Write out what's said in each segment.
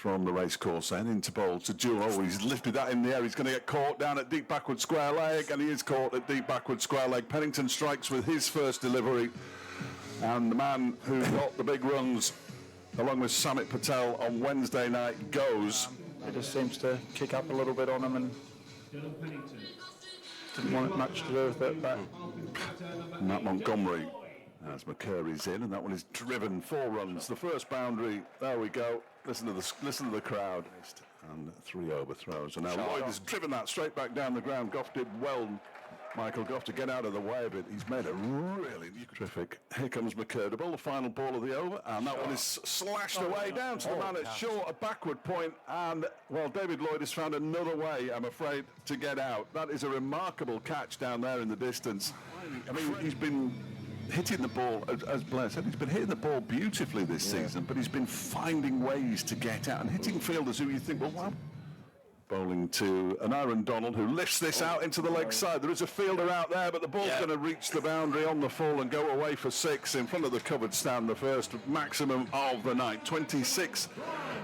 from the racecourse end into bowl to Dillon. Oh, he's lifted that in the air. He's going to get caught down at deep backward square leg, and he is caught at deep backward square leg. Pennington strikes with his first delivery, and the man who got the big runs along with Samit Patel on Wednesday night goes. It just seems to kick up a little bit on him, and didn't want much to do with it. But Matt Montgomery, as McCurry's in, and that one is driven 4 runs. The first boundary, there we go. Listen to the crowd. And 3 overthrows. And now Lloyd has driven that straight back down the ground. Goff did well, Michael Goff, to get out of the way of it. He's made a really terrific. Here comes McCurry to bowl the final ball of the over, and that one is slashed away down to the man at short, a backward point, and, well, David Lloyd has found another way, I'm afraid, to get out. That is a remarkable catch down there in the distance. I mean, he's been hitting the ball, as Blair said, he's been hitting the ball beautifully this season, but he's been finding ways to get out and hitting fielders who you think, well, wow. Bowling to an Aaron Donald, who lifts this out into the leg side. There is a fielder out there, but the ball's going to reach the boundary on the full and go away for 6 in front of the covered stand, the first maximum of the night. 26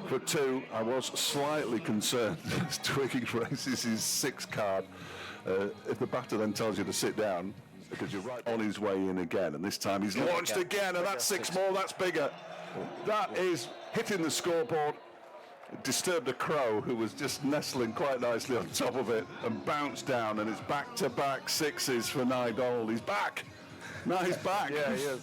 for 2. I was slightly concerned as Twiggy raises his 6 card. If the batter then tells you to sit down, because you're right on his way in again, and this time he's launched again, and that's 6 more. That's bigger. That is hitting the scoreboard. It disturbed a crow who was just nestling quite nicely on top of it and bounced down, and it's back-to-back 6s for Nye Donald. He's back. Now he's back. Yeah, he is.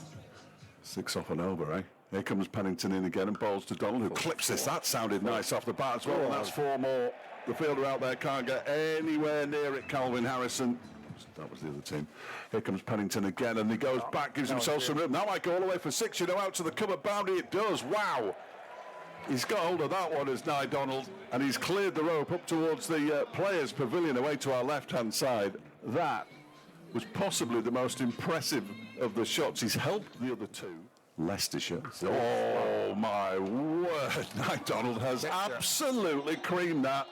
6 off and over, eh? Here comes Pennington in again and bowls to Donald, who clips this. That sounded nice off the bat as well, and that's 4 more. The fielder out there can't get anywhere near it, Calvin Harrison. That was the other team. Here comes Pennington again, and he goes back, gives himself some room. That might go all the way for 6, out to the cover boundary. It does. Wow. He's got hold of that one as Nye Donald, and he's cleared the rope up towards the players' pavilion away to our left-hand side. That was possibly the most impressive of the shots. He's helped the other 2. Leicestershire. Oh, my word. Nye Donald has absolutely creamed that,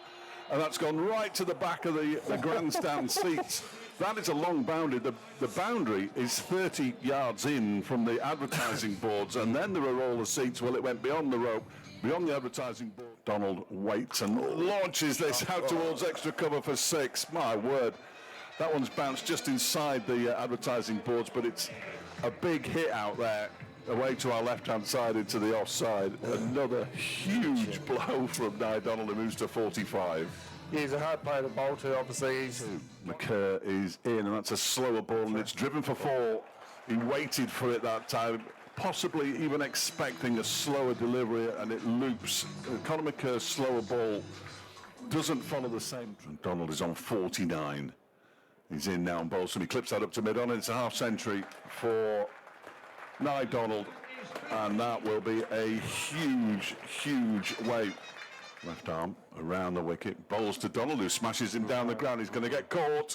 and that's gone right to the back of the grandstand seats. That is a long boundary. The boundary is 30 yards in from the advertising boards, and then there are all the seats. Well, it went beyond the rope, beyond the advertising board. Donald waits and launches this out towards extra cover for 6. My word. That one's bounced just inside the advertising boards, but it's a big hit out there away to our left-hand side into the offside. Another huge blow from Nye Donald, who moves to 45. He's a hard player to bowl to, obviously. McCurry is in, and that's a slower ball, and it's driven for 4. He waited for it that time, possibly even expecting a slower delivery, and it loops. Conor McCurry's slower ball doesn't follow the same. Donald is on 49. He's in now and bowls, and he clips that up to mid-on, and it's a half-century for Nye Donald, and that will be a huge weight. Left arm around the wicket, bowls to Donald, who smashes him down the ground. He's going to get caught.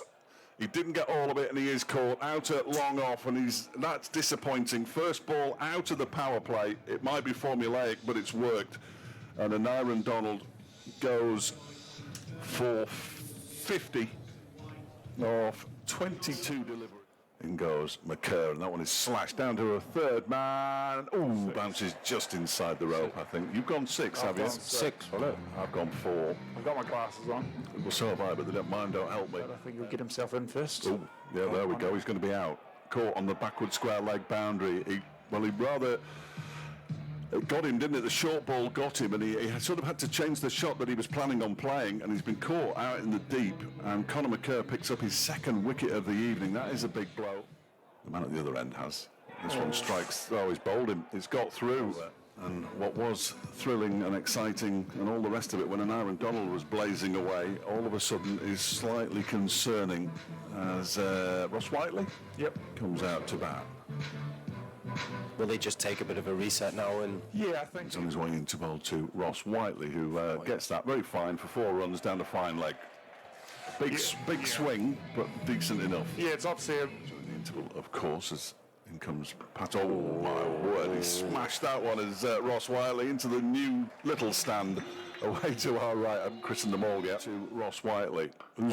He didn't get all of it, and he is caught out at long off, and that's disappointing. First ball out of the power play. It might be formulaic, but it's worked. And an Aaron Donald goes for 50 off 22 deliveries. In goes McCurry, and that one is slashed down to a 3rd man. Ooh, bounces just inside the rope, I think. You've gone 6, have you? 6. I've gone 4. I've got my glasses on. Well, so have I, but they don't mind, don't help me. But I think he'll get himself in first. Ooh, yeah, there we go. He's going to be out. Caught on the backward square leg boundary. He rather... It got him, didn't it? The short ball got him, and he sort of had to change the shot that he was planning on playing, and he's been caught out in the deep, and Conor McCurry picks up his 2nd wicket of the evening. That is a big blow. The man at the other end has. This one strikes. Oh, he's bowled him. It's got through. And what was thrilling and exciting and all the rest of it when an Aaron Donald was blazing away, all of a sudden is slightly concerning as Ross Whiteley comes out to bat. Will they just take a bit of a reset now? And yeah, I think he's on his way into bowl to Ross Whiteley, who gets that very fine for 4 runs down the fine leg. Big swing, but decent enough. Yeah, it's obviously the interval, of course, as in comes Pat. Oh my word! He smashed that one as Ross Whiteley into the new little stand away to our right. I've christened them all yet. To Ross Whiteley. There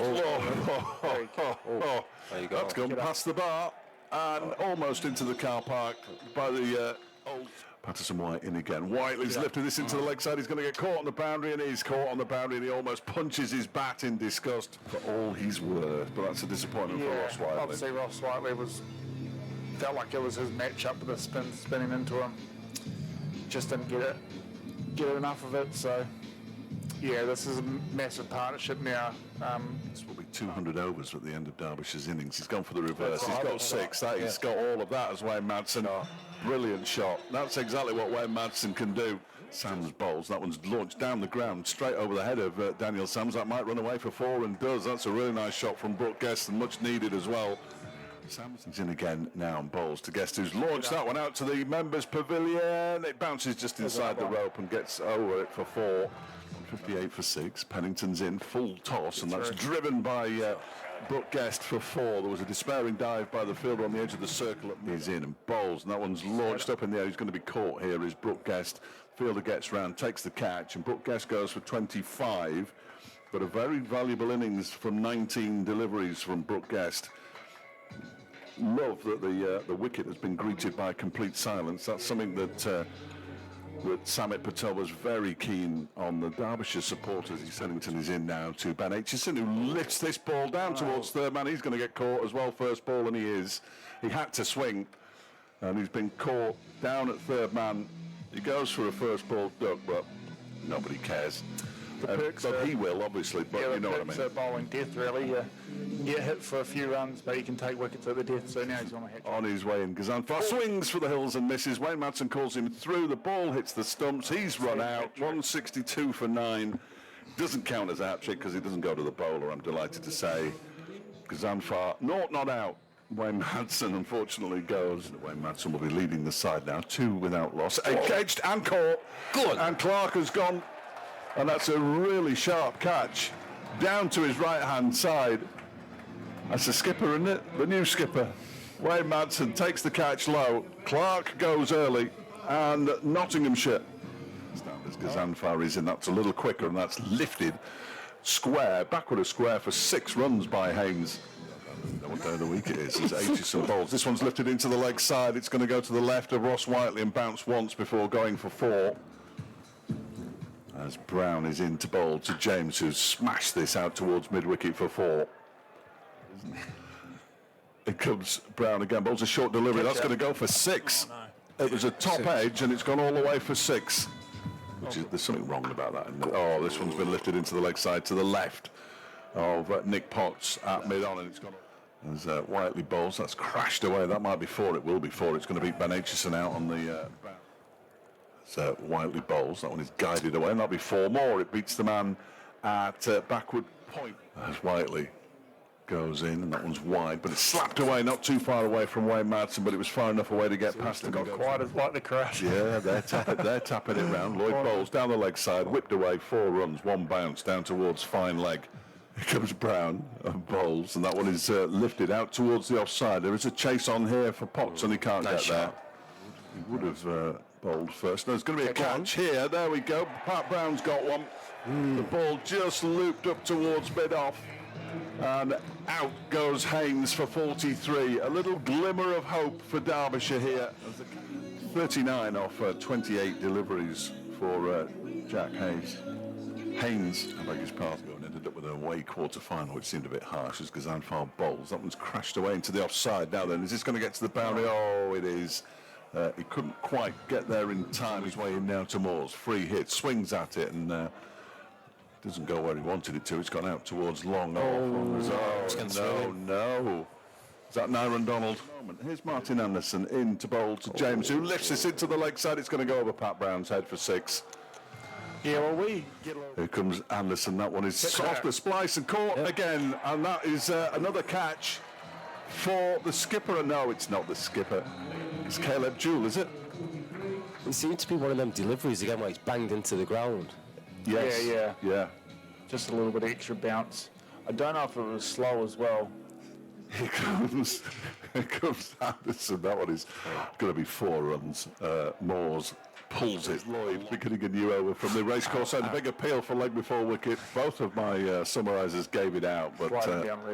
you go. That's gone past the bar and almost into the car park by the old Patterson-White in again. Whiteley's lifted this into the leg side. He's going to get caught on the boundary, and he's caught on the boundary, and he almost punches his bat in disgust for all he's worth. But that's a disappointment for Ross Whiteley. Obviously Ross Whiteley felt like it was his matchup with the spinning into him. Just didn't get enough of it. So yeah, this is a massive partnership now. This will be 200 overs at the end of Derbyshire's innings. He's gone for the reverse. He's got 6. He's got all of that as Wayne Madsen. Brilliant shot. That's exactly what Wayne Madsen can do. Sams bowls. That one's launched down the ground, straight over the head of Daniel Sams. That might run away for 4 and does. That's a really nice shot from Brooke Guest and much needed as well. Sams is in again now and bowls to Guest, who's launched that one out to the members' pavilion. It bounces just inside the rope and gets over it for 4. 58 for 6. Pennington's in full toss, and that's driven by Brooke Guest for 4. There was a despairing dive by the fielder on the edge of the circle. He's in and bowls, and that one's launched up in the air. He's going to be caught here is Brooke Guest. Fielder gets round, takes the catch, and Brooke Guest goes for 25. But a very valuable innings from 19 deliveries from Brooke Guest. Love that the wicket has been greeted by complete silence. That's something that Samit Patel was very keen on the Derbyshire supporters. Pennington is in now to Ben Aitchison, who lifts this ball down towards third man. He's going to get caught as well, first ball, and he is. He had to swing, and he's been caught down at third man. He goes for a first ball duck, but nobody cares. But he will, obviously, but you know what I mean. It's bowling death, really. You can get hit for a few runs, but you can take wickets at the death, so now he's on a hat. On his way in, Gazanfar swings for the hills and misses. Wayne Madsen calls him through. The ball hits the stumps. He's run out. 162 for 9. Doesn't count as a hat-trick because he doesn't go to the bowler, I'm delighted to say. Gazanfar, not out. Wayne Madsen, unfortunately, goes. Wayne Madsen will be leading the side now. 2 without loss. Engaged and caught. Good. And Clark has gone. And that's a really sharp catch down to his right-hand side. That's the skipper, isn't it? The new skipper. Wayne Madsen takes the catch low. Clark goes early, and Nottinghamshire. As Gazanfar is in, that's a little quicker, and that's lifted square, backward of square for 6 runs by Haynes. What day of the week it is. It's Aitchison bowls. This one's lifted into the leg side. It's going to go to the left of Ross Whiteley and bounce once before going for 4. As Brown is in to bowl to James, who's smashed this out towards mid-wicket for 4. It comes Brown again, bowls a short delivery. That's going to go for 6. It was a top edge, and it's gone all the way for 6. There's something wrong about that, isn't it? Oh, this one's been lifted into the leg side to the left of Nick Potts at mid-on, and it's gone. As Whiteley bowls, that's crashed away. That might be 4. It will be 4. It's going to beat Ben Aitchison out on the... So Whiteley bowls, that one is guided away, and that'll be 4 more. It beats the man at backward point. As Whiteley goes in, and that one's wide, but it's slapped away, not too far away from Wayne Madsen, but it was far enough away to get past him. Got quite as like the crash. Yeah, they're tapping it round. Lloyd bowls down the leg side, whipped away, 4 runs, 1 bounce down towards fine leg. Here comes Brown and bowls, and that one is lifted out towards the offside. There is a chase on here for Potts, and he can't get there. He would have bowled first. There's going to be a catch here. There we go. Pat Brown's got one. The ball just looped up towards mid-off, and out goes Haynes for 43. A little glimmer of hope for Derbyshire here. 39 off 28 deliveries for Jack Haynes. I beg his pardon, and ended up with an away quarter-final, which seemed a bit harsh as Gazanfar bowls. That one's crashed away into the offside. Now then, is this going to get to the boundary? Oh, it is. He couldn't quite get there in time. His way in now to Moores. Free hit, swings at it, and doesn't go where he wanted it to. It's gone out towards long. No. Is that Nyron Donald? Here's Martin Anderson in to bowl to James, who lifts this into the leg side. It's going to go over Pat Brown's head for 6. Yeah, well, Here comes Anderson. That one is off the splice and caught again, and that is another catch for the skipper. No, it's not the skipper. It's Caleb Jewell, is it? It seemed to be one of them deliveries again where he's banged into the ground. Yes. Yeah. Just a little bit extra bounce. I don't know if it was slow as well. Here comes Anderson. That one is going to be 4 runs. Moores pulls it. Lloyd beginning a new over from the racecourse end. A big appeal for leg before wicket. Both of my summarisers gave it out, but